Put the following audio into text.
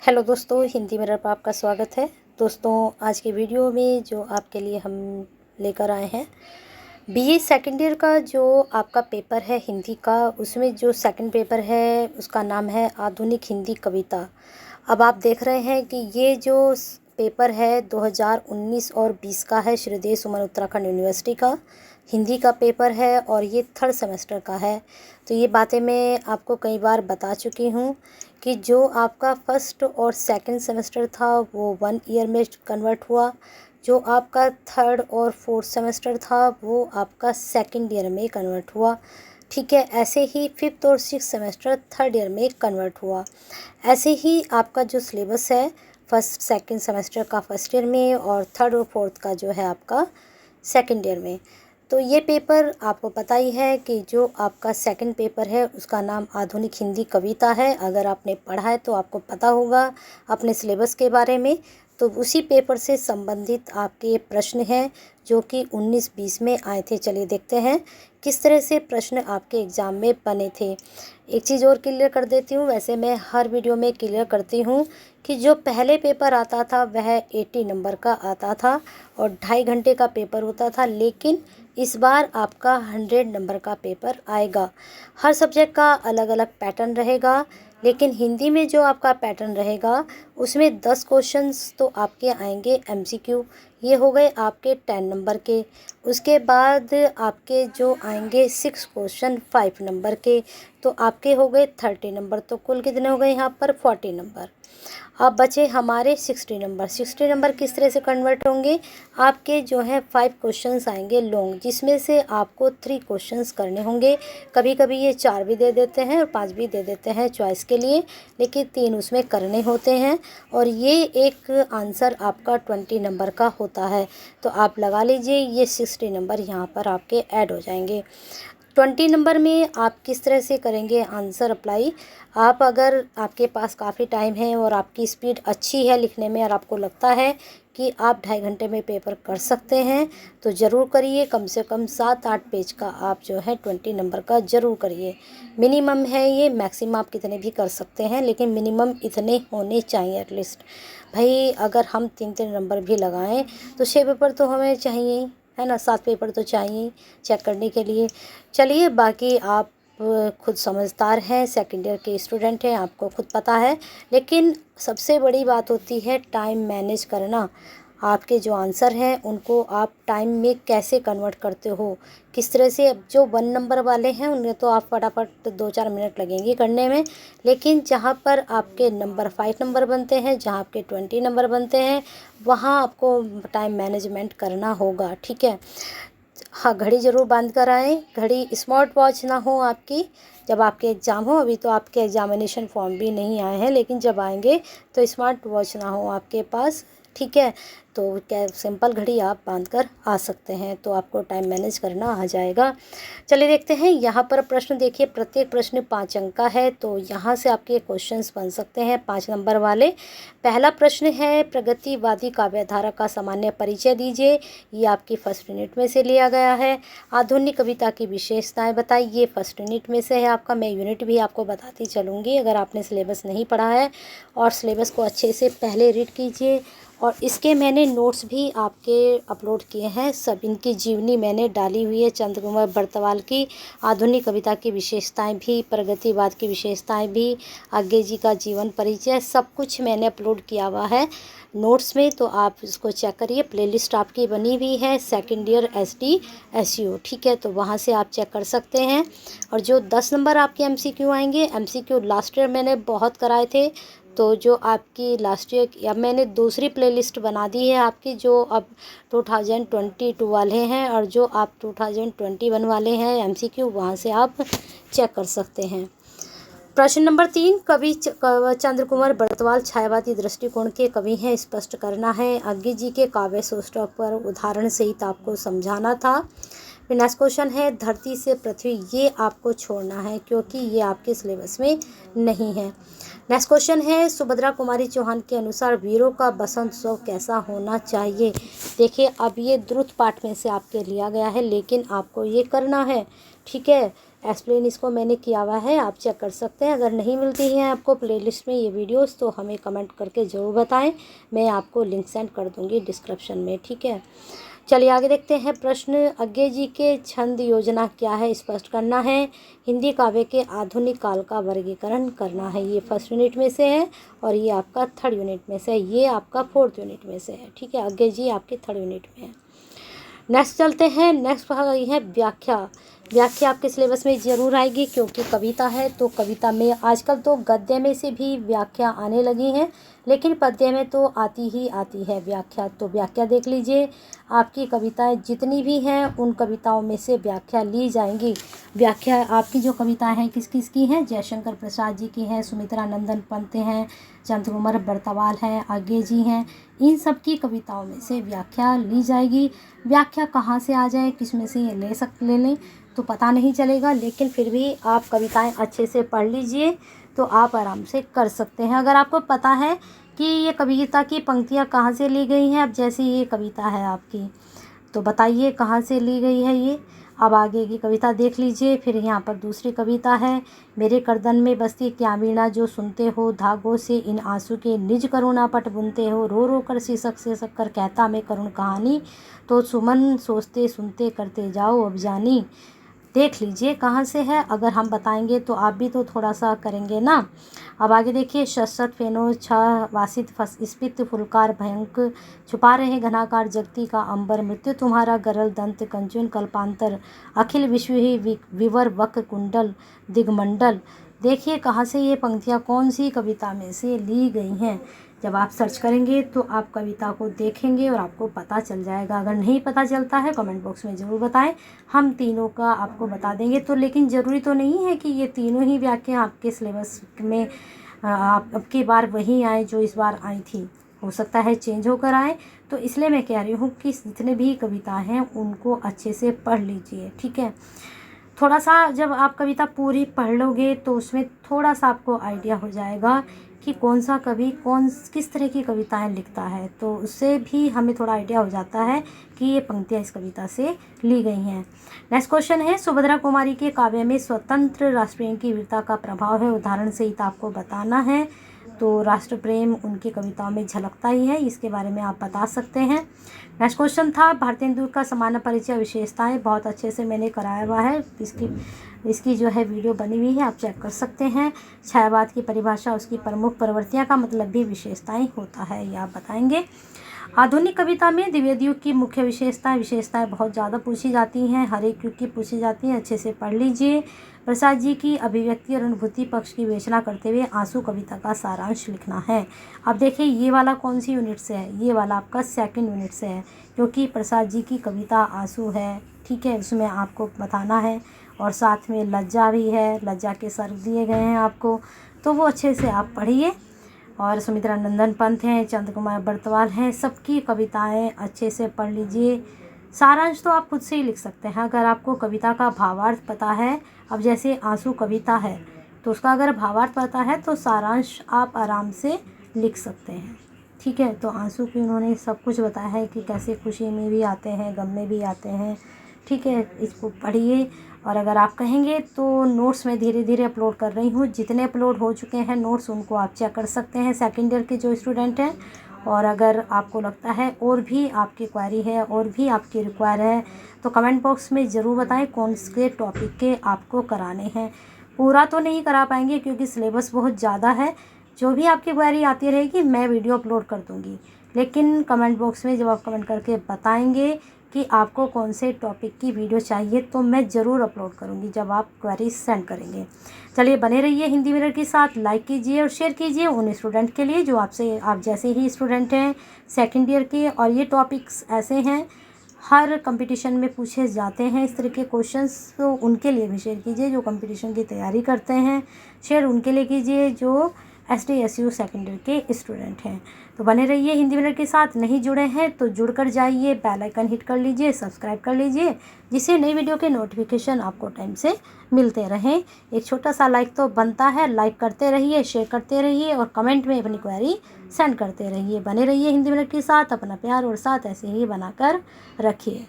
Hello दोस्तों, Hindi mirror पर आपका स्वागत है। दोस्तों, आज की वीडियो में जो आपके लिए हम लेकर आए हैं, बीए सेकेंड ईयर का जो आपका पेपर है हिंदी का, उसमें जो सेकंड पेपर है उसका नाम है आधुनिक हिंदी कविता। अब आप देख रहे हैं कि ये जो पेपर है 2019 और 20 का है, श्रीदेव सुमन उत्तराखंड यूनिवर्सिटी का हिंदी का पेपर है और ये थर्ड सेमेस्टर का है। तो ये बातें मैं आपको कई बार बता चुकी हूँ कि जो आपका फर्स्ट और सेकंड सेमेस्टर था वो 1 ईयर में कन्वर्ट हुआ, जो आपका थर्ड और फोर्थ सेमेस्टर था वो आपका सेकंड ईयर में कन्वर्ट हुआ। ठीक है, ऐसे ही फिफ्थ और सिक्स सेमेस्टर थर्ड ईयर में कन्वर्ट हुआ। ऐसे ही आपका जो सिलेबस है फर्स्ट सेकंड सेमेस्टर का फर्स्ट ईयर में और थर्ड और फोर्थ का जो है आपका सेकंड ईयर में। तो ये पेपर आपको पता ही है कि जो आपका सेकंड पेपर है उसका नाम आधुनिक हिंदी कविता है। अगर आपने पढ़ा है तो आपको पता होगा अपने सिलेबस के बारे में। तो उसी पेपर से संबंधित आपके ये प्रश्न हैं जो कि 19-20 में आए थे। चलिए देखते हैं किस तरह से प्रश्न आपके एग्ज़ाम में बने थे। एक चीज़ और क्लियर कर देती हूँ, वैसे मैं हर वीडियो में क्लियर करती हूँ कि जो पहले पेपर आता था वह 80 नंबर का आता था और 2.5 घंटे का पेपर होता था, लेकिन इस बार आपका 100 नंबर का पेपर आएगा। हर सब्जेक्ट का अलग अलग पैटर्न रहेगा, लेकिन हिंदी में जो आपका पैटर्न रहेगा उसमें 10 क्वेश्चंस तो आपके आएंगे एमसीक्यू, ये हो गए आपके 10 नंबर के। उसके बाद आपके जो आएंगे 6 क्वेश्चन 5 नंबर के, तो आपके हो गए 30 नंबर। तो कुल कितने हो गए यहाँ पर 40 नंबर। अब बचे हमारे 60 नंबर। 60 नंबर किस तरह से कन्वर्ट होंगे, आपके जो है 5 क्वेश्चंस आएंगे लॉन्ग, जिसमें से आपको 3 क्वेश्चंस करने होंगे। कभी कभी ये 4 भी दे देते हैं और 5 भी दे देते हैं चॉइस के लिए, लेकिन 3 उसमें करने होते हैं और ये एक आंसर आपका 20 नंबर का होता है। तो आप लगा लीजिए ये 60 नंबर यहाँ पर आपके ऐड हो जाएंगे। 20 नंबर में आप किस तरह से करेंगे आंसर अप्लाई। आप अगर आपके पास काफ़ी टाइम है और आपकी स्पीड अच्छी है लिखने में और आपको लगता है कि आप 2.5 घंटे में पेपर कर सकते हैं तो ज़रूर करिए। कम से कम 7-8 पेज का आप जो है 20 नंबर का ज़रूर करिए। मिनिमम है ये, मैक्सिमम आप कितने भी कर सकते हैं, लेकिन मिनिमम इतने होने चाहिए एटलीस्ट। भाई अगर हम 3-3 नंबर भी लगाएं तो 6 पेपर तो हमें चाहिए ही, है ना। 7 पेपर तो चाहिए चेक करने के लिए। चलिए, बाकी आप खुद समझदार हैं, सेकेंड ईयर के स्टूडेंट हैं, आपको खुद पता है। लेकिन सबसे बड़ी बात होती है टाइम मैनेज करना। आपके जो आंसर हैं उनको आप टाइम में कैसे कन्वर्ट करते हो, किस तरह से। अब जो 1 नंबर वाले हैं उन्हें तो आप फटाफट 2-4 मिनट लगेंगे करने में, लेकिन जहाँ पर आपके नंबर 5 नंबर बनते हैं, जहाँ आपके 20 नंबर बनते हैं, वहाँ आपको टाइम मैनेजमेंट करना होगा। ठीक है, हाँ, घड़ी ज़रूर बांध कर आएँ। घड़ी स्मार्ट वॉच ना हो आपकी जब आपके एग्ज़ाम हो। अभी तो आपके एग्ज़ामिनेशन फॉर्म भी नहीं आए हैं, लेकिन जब आएंगे तो स्मार्ट वॉच ना हो आपके पास। ठीक है, तो क्या सिंपल घड़ी आप बांध कर आ सकते हैं तो आपको टाइम मैनेज करना आ जाएगा। चलिए देखते हैं, यहाँ पर प्रश्न देखिए। प्रत्येक प्रश्न 5 अंक का है, तो यहाँ से आपके क्वेश्चंस बन सकते हैं 5 नंबर वाले। पहला प्रश्न है, प्रगतिवादी काव्यधारा का सामान्य परिचय दीजिए। ये आपकी फर्स्ट यूनिट में से लिया गया है। आधुनिक कविता की विशेषताएं बताइए, फर्स्ट यूनिट में से है आपका। मैं यूनिट भी आपको बताती चलूँगी अगर आपने सिलेबस नहीं पढ़ा है, और सिलेबस को अच्छे से पहले रीड कीजिए। और इसके मैंने नोट्स भी आपके अपलोड किए हैं, सब इनकी जीवनी मैंने डाली हुई है। चंद्र कुमार बर्तवाल की आधुनिक कविता की विशेषताएं भी, प्रगतिवाद की विशेषताएं भी, आगे जी का जीवन परिचय, सब कुछ मैंने अपलोड किया हुआ है नोट्स में, तो आप इसको चेक करिए। प्लेलिस्ट आपकी बनी हुई है सेकंड ईयर एसटी एसयू। ठीक है, तो वहाँ से आप चेक कर सकते हैं। और जो 10 नंबर आपके एमसीक्यू आएंगे, एमसीक्यू लास्ट ईयर मैंने बहुत कराए थे, तो जो आपकी लास्ट ईयर की अब मैंने दूसरी प्लेलिस्ट बना दी है आपकी, जो अब 2022 वाले हैं और जो आप 2021 वाले हैं एमसीक्यू, वहाँ से आप चेक कर सकते हैं। प्रश्न नंबर 3, कवि चंद्र कुमार बर्तवाल छायावादी दृष्टिकोण के कवि हैं, स्पष्ट करना है। आगे जी के काव्य सौष्ठव पर उदाहरण सहित आपको समझाना था। फिर नेक्स्ट क्वेश्चन है, धरती से पृथ्वी, ये आपको छोड़ना है क्योंकि ये आपके सिलेबस में नहीं है। नेक्स्ट क्वेश्चन है, सुभद्रा कुमारी चौहान के अनुसार वीरों का बसंत उत्सव कैसा होना चाहिए। देखिए, अब ये द्रुत पाठ में से आपके लिया गया है, लेकिन आपको ये करना है। ठीक है, एक्सप्लेन इसको मैंने किया हुआ है, आप चेक कर सकते हैं। अगर नहीं मिलती हैं आपको प्लेलिस्ट में ये वीडियोस तो हमें कमेंट करके ज़रूर बताएं, मैं आपको लिंक सेंड कर दूंगी डिस्क्रिप्शन में, ठीक है। चलिए आगे देखते हैं प्रश्न। अज्ञे जी के छंद योजना क्या है, स्पष्ट करना है। हिंदी काव्य के आधुनिक काल का वर्गीकरण करना है। ये फर्स्ट यूनिट में से है और ये आपका थर्ड यूनिट में से है, ये आपका फोर्थ यूनिट में से है, ठीक है। अज्ञे जी आपके थर्ड यूनिट में है। नेक्स्ट चलते हैं। नेक्स्ट भाग आई है व्याख्या। व्याख्या आपके सिलेबस में ज़रूर आएगी क्योंकि कविता है, तो कविता में आजकल तो गद्य में से भी व्याख्या आने लगी हैं, लेकिन पद्य में तो आती ही आती है व्याख्या। तो व्याख्या देख लीजिए, आपकी कविताएं जितनी भी हैं उन कविताओं में से व्याख्या ली जाएंगी। व्याख्या आपकी जो कविताएं हैं किस किस की हैं, जयशंकर प्रसाद जी की हैं, सुमित्रा नंदन पंत हैं, चंद्रकुमार बरतवाल हैं, अज्ञे जी हैं, इन सब की कविताओं में से व्याख्या ली जाएगी। व्याख्या कहाँ से आ जाए, किस में से ये ले लें तो पता नहीं चलेगा, लेकिन फिर भी आप कविताएं अच्छे से पढ़ लीजिए तो आप आराम से कर सकते हैं। अगर आपको पता है कि ये कविता की पंक्तियाँ कहाँ से ली गई हैं, अब जैसे ये कविता है आपकी, तो बताइए कहाँ से ली गई है ये। अब आगे की कविता देख लीजिए। फिर यहाँ पर दूसरी कविता है, मेरे गर्दन में बसती क्या वीणा जो सुनते हो, धागों से इन आंसू के निज करुणा पट बुनते हो, रो रो कर शीशक से कर कहता मैं करुण कहानी, तो सुमन सोचते सुनते करते जाओ अब जानी। देख लीजिए कहाँ से है, अगर हम बताएंगे तो आप भी तो थोड़ा सा करेंगे ना। अब आगे देखिए, शशत फेनो छ वासित स्पित फुलकार भयंक, छुपा रहे घनाकार जगती का अंबर, मृत्यु तुम्हारा गरल दंत कंचन कल्पांतर, अखिल विश्व ही विवर वक्र कुंडल दिगमंडल। देखिए कहाँ से ये पंक्तियाँ कौन सी कविता में से ली गई हैं। जब आप सर्च करेंगे तो आप कविता को देखेंगे और आपको पता चल जाएगा। अगर नहीं पता चलता है कमेंट बॉक्स में ज़रूर बताएं, हम तीनों का आपको बता देंगे। तो लेकिन ज़रूरी तो नहीं है कि ये तीनों ही व्याख्या आपके सिलेबस में अब की बार वही आए जो इस बार आई थी, हो सकता है चेंज होकर आए। तो इसलिए मैं कह रही हूँ कि जितने भी कविता हैं उनको अच्छे से पढ़ लीजिए, ठीक है। थोड़ा सा जब आप कविता पूरी पढ़ लोगे तो उसमें थोड़ा सा आपको आइडिया हो जाएगा कि कौन सा कवि किस तरह की कविताएं लिखता है, तो उससे भी हमें थोड़ा आइडिया हो जाता है कि ये पंक्तियाँ इस कविता से ली गई हैं। नेक्स्ट क्वेश्चन है, सुभद्रा कुमारी के काव्य में स्वतंत्र राष्ट्रप्रेम की वीरता का प्रभाव है, उदाहरण सहित आपको बताना है। तो राष्ट्र प्रेम उनकी कविताओं में झलकता ही है, इसके बारे में आप बता सकते हैं। नेक्स्ट क्वेश्चन था, भारतेंदु का सामान्य परिचय विशेषताएं, बहुत अच्छे से मैंने कराया हुआ है, इसकी जो है वीडियो बनी हुई है, आप चेक कर सकते हैं। छायावाद की परिभाषा, उसकी प्रमुख प्रवृत्तियां का मतलब भी विशेषताएं होता है, ये आप बताएंगे। आधुनिक कविता में द्विवेद युग की मुख्य विशेषताएं बहुत ज़्यादा पूछी जाती हैं, हर एक युग की पूछी जाती हैं, अच्छे से पढ़ लीजिए। प्रसाद जी की अभिव्यक्ति और अनुभूति पक्ष की विवेचना करते हुए आंसू कविता का सारांश लिखना है। अब देखिए ये वाला कौन सी यूनिट से है, ये वाला आपका सेकंड यूनिट से है, क्योंकि प्रसाद जी की कविता आंसू है, ठीक है, उसमें आपको बताना है। और साथ में लज्जा भी है, लज्जा के सर्व दिए गए हैं आपको, तो वो अच्छे से आप पढ़िए। और सुमित्रा नंदन पंत हैं, चंद्रकुमार बरतवाल हैं, सबकी कविताएं अच्छे से पढ़ लीजिए। सारांश तो आप खुद से ही लिख सकते हैं अगर आपको कविता का भावार्थ पता है। अब जैसे आंसू कविता है तो उसका अगर भावार्थ पता है तो सारांश आप आराम से लिख सकते हैं, ठीक है। तो आंसू की उन्होंने सब कुछ बताया है कि कैसे खुशी में भी आते हैं, गम में भी आते हैं, ठीक है, इसको पढ़िए। और अगर आप कहेंगे तो नोट्स मैं धीरे धीरे अपलोड कर रही हूँ, जितने अपलोड हो चुके हैं नोट्स उनको आप चेक कर सकते हैं, सेकेंड ईयर के जो स्टूडेंट हैं। और अगर आपको लगता है और भी आपकी क्वेरी है और भी आपकी रिक्वायर है तो कमेंट बॉक्स में ज़रूर बताएं कौन से टॉपिक के आपको कराने हैं। पूरा तो नहीं करा पाएंगे क्योंकि सिलेबस बहुत ज़्यादा है, जो भी आपकी क्वेरी आती रहेगी मैं वीडियो अपलोड कर दूँगी, लेकिन कमेंट बॉक्स में जब आप कमेंट करके बताएंगे कि आपको कौन से टॉपिक की वीडियो चाहिए तो मैं ज़रूर अपलोड करूँगी जब आप क्वेरी सेंड करेंगे। चलिए बने रहिए हिंदी मिरर के साथ, लाइक कीजिए और शेयर कीजिए उन स्टूडेंट के लिए जो आप जैसे ही स्टूडेंट हैं सेकंड ईयर के। और ये टॉपिक्स ऐसे हैं हर कंपटीशन में पूछे जाते हैं इस तरह के क्वेश्चंस, तो उनके लिए भी शेयर कीजिए जो कंपटीशन की तैयारी करते हैं, शेयर उनके लिए कीजिए जो SDSU सेकेंड ईयर के स्टूडेंट हैं। तो बने रहिए हिंदी मिरर के साथ, नहीं जुड़े हैं तो जुड़कर जाइए, बेल आइकन हिट कर लीजिए, सब्सक्राइब कर लीजिए, जिससे नई वीडियो के नोटिफिकेशन आपको टाइम से मिलते रहें। एक छोटा सा लाइक तो बनता है, लाइक करते रहिए, शेयर करते रहिए और कमेंट में अपनी क्वेरी सेंड करते रहिए। बने रहिए हिंदी मिरर के साथ, अपना प्यार और साथ ऐसे ही बनाकर रखिए।